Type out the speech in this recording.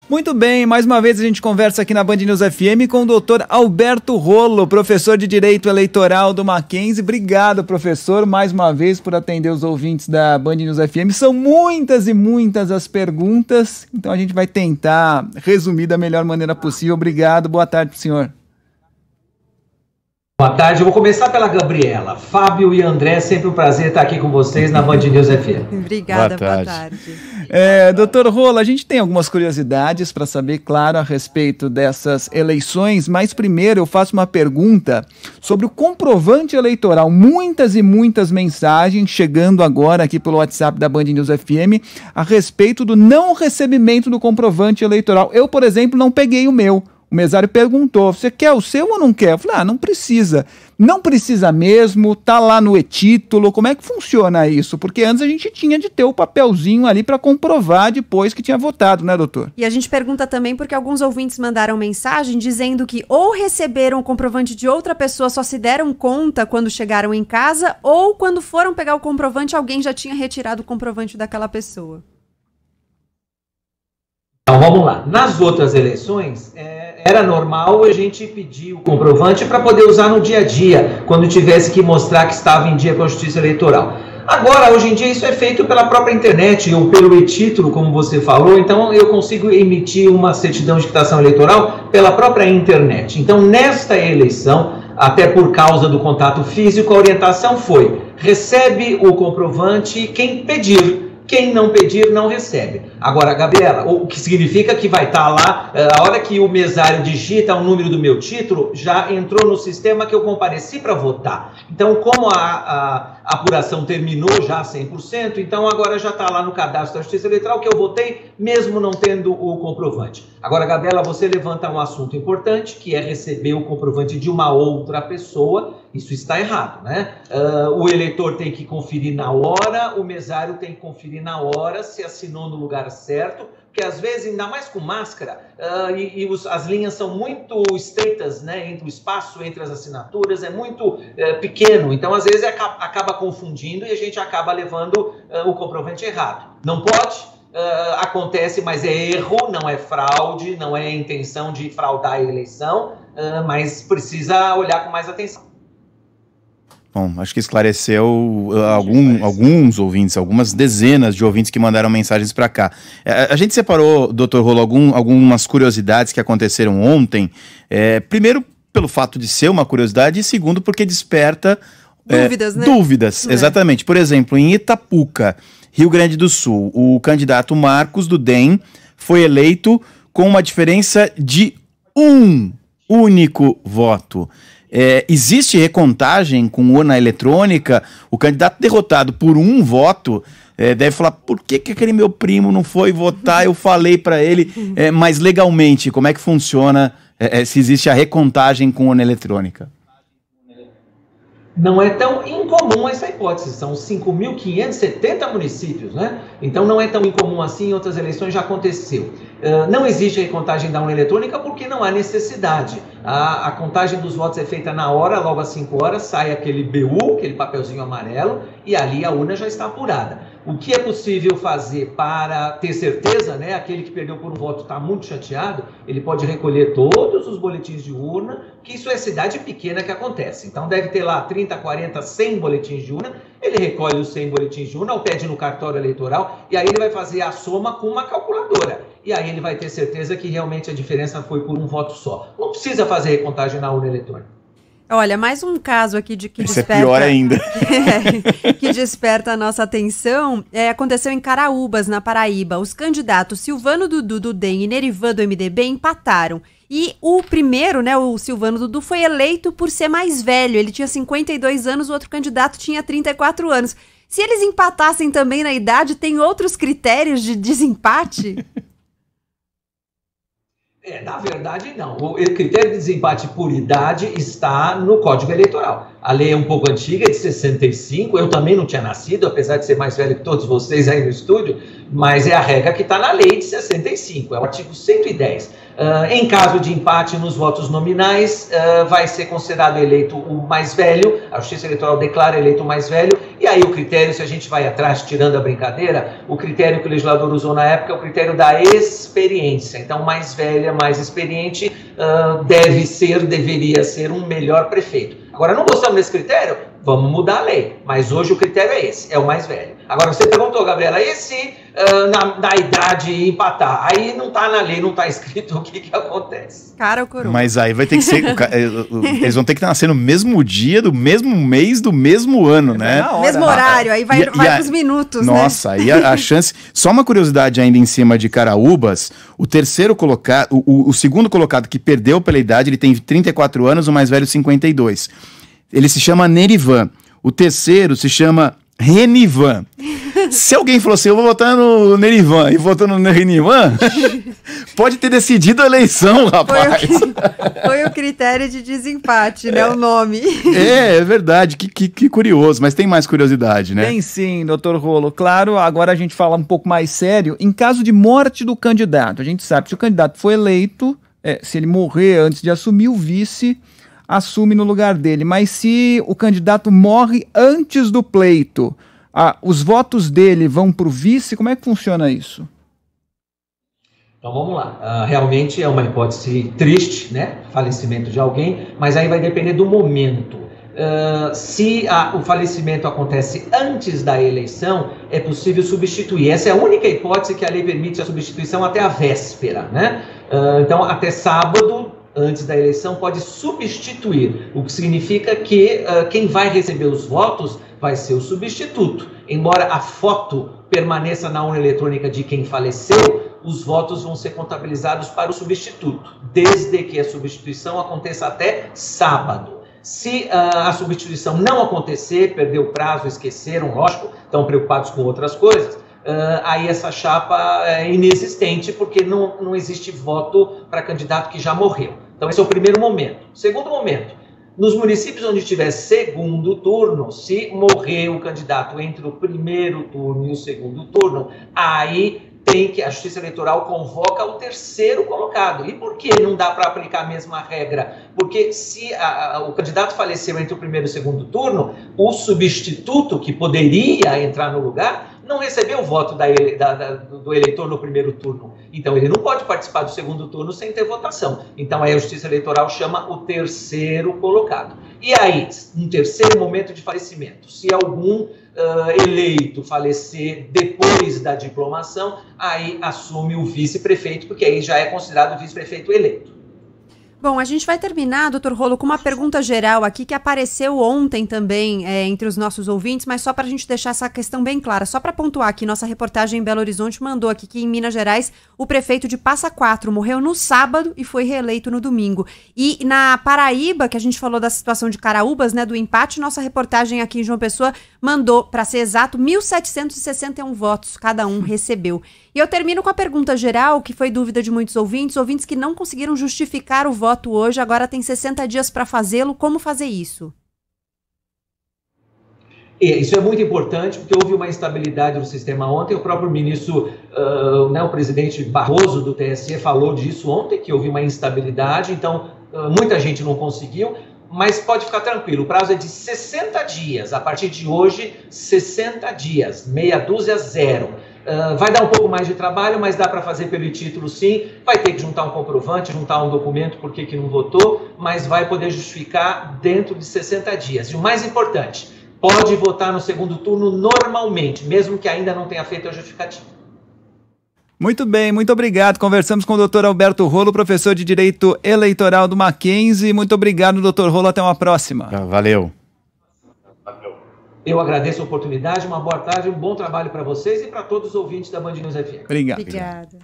Muito bem, mais uma vez a gente conversa aqui na Band News FM com o doutor Alberto Rolo, professor de Direito Eleitoral do Mackenzie. Obrigado, professor, mais uma vez por atender os ouvintes da Band News FM. São muitas e muitas as perguntas, então a gente vai tentar resumir da melhor maneira possível. Obrigado, boa tarde pro senhor. Boa tarde, eu vou começar pela Gabriela. Fábio e André, sempre um prazer estar aqui com vocês na Band News FM. Obrigada, boa tarde. Doutor Rolo, a gente tem algumas curiosidades para saber, claro, a respeito dessas eleições, mas primeiro eu faço uma pergunta sobre o comprovante eleitoral. Muitas e muitas mensagens chegando agora aqui pelo WhatsApp da Band News FM a respeito do não recebimento do comprovante eleitoral. Eu, por exemplo, não peguei o meu. O mesário perguntou, você quer o seu ou não quer? Eu falei, não precisa. Não precisa mesmo, tá lá no e-título, como é que funciona isso? Porque antes a gente tinha de ter o papelzinho ali para comprovar depois que tinha votado, né, doutor? E a gente pergunta também porque alguns ouvintes mandaram mensagem dizendo que ou receberam o comprovante de outra pessoa, só se deram conta quando chegaram em casa, ou quando foram pegar o comprovante, alguém já tinha retirado o comprovante daquela pessoa. Então vamos lá. Nas outras eleições, era normal a gente pedir o comprovante para poder usar no dia a dia, quando tivesse que mostrar que estava em dia com a Justiça Eleitoral. Agora, hoje em dia, isso é feito pela própria internet ou pelo e-título, como você falou, então eu consigo emitir uma certidão de quitação eleitoral pela própria internet. Então, nesta eleição, até por causa do contato físico, a orientação foi: recebe o comprovante quem pedir. Quem não pedir, não recebe. Agora, Gabriela, o que significa que vai estar lá, a hora que o mesário digita o número do meu título, já entrou no sistema que eu compareci para votar. Então, como a apuração terminou já 100%, então agora já está lá no cadastro da Justiça Eleitoral que eu votei, mesmo não tendo o comprovante. Agora, Gabriela, você levanta um assunto importante, que é receber o comprovante de uma outra pessoa. Isso está errado, né? O eleitor tem que conferir na hora, o mesário tem que conferir na hora se assinou no lugar certo, porque às vezes, ainda mais com máscara, as linhas são muito estreitas, né? Entre o espaço entre as assinaturas é muito pequeno, então às vezes acaba confundindo e a gente acaba levando o comprovante errado. Não pode? Acontece, mas é erro, não é fraude, não é intenção de fraudar a eleição, mas precisa olhar com mais atenção. Bom, acho que esclareceu alguns ouvintes, algumas dezenas de ouvintes que mandaram mensagens para cá. A gente separou, doutor Rolo, algumas curiosidades que aconteceram ontem. Primeiro, pelo fato de ser uma curiosidade, e segundo, porque desperta dúvidas, né? Dúvidas, exatamente. Por exemplo, em Itapuca, Rio Grande do Sul, o candidato Marcos do DEM foi eleito com uma diferença de um único voto. Existe recontagem com urna eletrônica? O candidato derrotado por um voto deve falar, por que aquele meu primo não foi votar? Eu falei para ele, mas legalmente, como é que funciona se existe a recontagem com urna eletrônica? Não é tão incomum essa hipótese, são 5.570 municípios, né? Então não é tão incomum assim, em outras eleições já aconteceu. Não existe a recontagem da urna eletrônica porque não há necessidade. A contagem dos votos é feita na hora, logo às 5 horas, sai aquele BU, aquele papelzinho amarelo, e ali a urna já está apurada. O que é possível fazer para ter certeza, né? Aquele que perdeu por um voto está muito chateado, ele pode recolher todos os boletins de urna, que isso é cidade pequena que acontece. Então deve ter lá 30, 40, 100 boletins de urna, ele recolhe os 100 boletins de urna, ou pede no cartório eleitoral, e aí ele vai fazer a soma com uma calculadora. E aí ele vai ter certeza que realmente a diferença foi por um voto só. Não precisa fazer recontagem na urna eletrônica. Olha, mais um caso aqui que desperta... é pior ainda. Que desperta a nossa atenção, aconteceu em Caraúbas, na Paraíba. Os candidatos Silvano Dudu do DEM e Nerivan do MDB empataram. E o primeiro, né, o Silvano Dudu, foi eleito por ser mais velho. Ele tinha 52 anos, o outro candidato tinha 34 anos. Se eles empatassem também na idade, tem outros critérios de desempate? Na verdade, não. O critério de desempate por idade está no Código Eleitoral. A lei é um pouco antiga, é de 65, eu também não tinha nascido, apesar de ser mais velho que todos vocês aí no estúdio, mas é a regra que está na lei de 65, é o artigo 110. Em caso de empate nos votos nominais, vai ser considerado eleito o mais velho, a Justiça Eleitoral declara eleito o mais velho, e aí o critério, se a gente vai atrás, tirando a brincadeira, o critério que o legislador usou na época é o critério da experiência. Então, mais velha, mais experiente, deveria ser um melhor prefeito. Agora, não gostamos desse critério? Vamos mudar a lei, mas hoje o critério é esse, é o mais velho. Agora, você perguntou, Gabriela, e se na idade empatar? Aí não está na lei, não está escrito o que acontece. Cara, o coroa. Mas aí vai ter que ser, eles vão ter que nascer no mesmo dia, do mesmo mês, do mesmo ano, né? Mesmo horário, aí vai pros minutos, nossa, aí a chance... Só uma curiosidade ainda em cima de Caraúbas, o terceiro colocado, o segundo colocado que perdeu pela idade, ele tem 34 anos, o mais velho 52. Ele se chama Nerivan. O terceiro se chama Renivan. Se alguém falou assim, eu vou votar no Nerivan e votou no Renivan, pode ter decidido a eleição, rapaz. Foi o critério de desempate, né? O nome. É verdade. Que curioso. Mas tem mais curiosidade, né? Tem sim, doutor Rolo. Claro, agora a gente fala um pouco mais sério. Em caso de morte do candidato, a gente sabe que se o candidato foi eleito, se ele morrer antes de assumir, o vice assume no lugar dele. Mas se o candidato morre antes do pleito, os votos dele vão para o vice? Como é que funciona isso? Então vamos lá. Realmente é uma hipótese triste, né? Falecimento de alguém, mas aí vai depender do momento. Se o falecimento acontece antes da eleição, é possível substituir. Essa é a única hipótese que a lei permite a substituição até a véspera, né? Então, até sábado, antes da eleição, pode substituir, o que significa que quem vai receber os votos vai ser o substituto. Embora a foto permaneça na urna eletrônica de quem faleceu, os votos vão ser contabilizados para o substituto, desde que a substituição aconteça até sábado. Se a substituição não acontecer, perdeu o prazo, esqueceram, lógico, estão preocupados com outras coisas, aí essa chapa é inexistente, porque não existe voto para candidato que já morreu. Então esse é o primeiro momento. Segundo momento, nos municípios onde tiver segundo turno, se morrer o candidato entre o primeiro turno e o segundo turno, aí a Justiça Eleitoral convoca o terceiro colocado. E por que não dá para aplicar a mesma regra? Porque se o candidato faleceu entre o primeiro e o segundo turno, o substituto que poderia entrar no lugar não recebeu o voto do eleitor no primeiro turno. Então, ele não pode participar do segundo turno sem ter votação. Então, aí a Justiça Eleitoral chama o terceiro colocado. E aí, um terceiro momento de falecimento. Se algum eleito falecer depois da diplomação, aí assume o vice-prefeito, porque aí já é considerado vice-prefeito eleito. Bom, a gente vai terminar, doutor Rolo, com uma pergunta geral aqui que apareceu ontem também entre os nossos ouvintes, mas só para a gente deixar essa questão bem clara, só para pontuar aqui, nossa reportagem em Belo Horizonte mandou aqui que em Minas Gerais o prefeito de Passa Quatro morreu no sábado e foi reeleito no domingo. E na Paraíba, que a gente falou da situação de Caraúbas, né, do empate, nossa reportagem aqui em João Pessoa mandou, para ser exato, 1.761 votos cada um recebeu. E eu termino com a pergunta geral, que foi dúvida de muitos ouvintes que não conseguiram justificar o voto hoje, agora tem 60 dias para fazê-lo. Como fazer isso? Isso é muito importante, porque houve uma instabilidade no sistema ontem. O próprio ministro, o presidente Barroso do TSE falou disso ontem, que houve uma instabilidade, então muita gente não conseguiu, mas pode ficar tranquilo, o prazo é de 60 dias, a partir de hoje, 60 dias, meia dúzia, zero. Vai dar um pouco mais de trabalho, mas dá para fazer pelo título sim, vai ter que juntar um comprovante, juntar um documento por que não votou, mas vai poder justificar dentro de 60 dias. E o mais importante, pode votar no segundo turno normalmente, mesmo que ainda não tenha feito a justificativa. Muito bem, muito obrigado. Conversamos com o doutor Alberto Rolo, professor de Direito Eleitoral do Mackenzie. Muito obrigado, doutor Rolo. Até uma próxima. Valeu. Eu agradeço a oportunidade, uma boa tarde, um bom trabalho para vocês e para todos os ouvintes da Band News FM. Obrigado. Obrigada.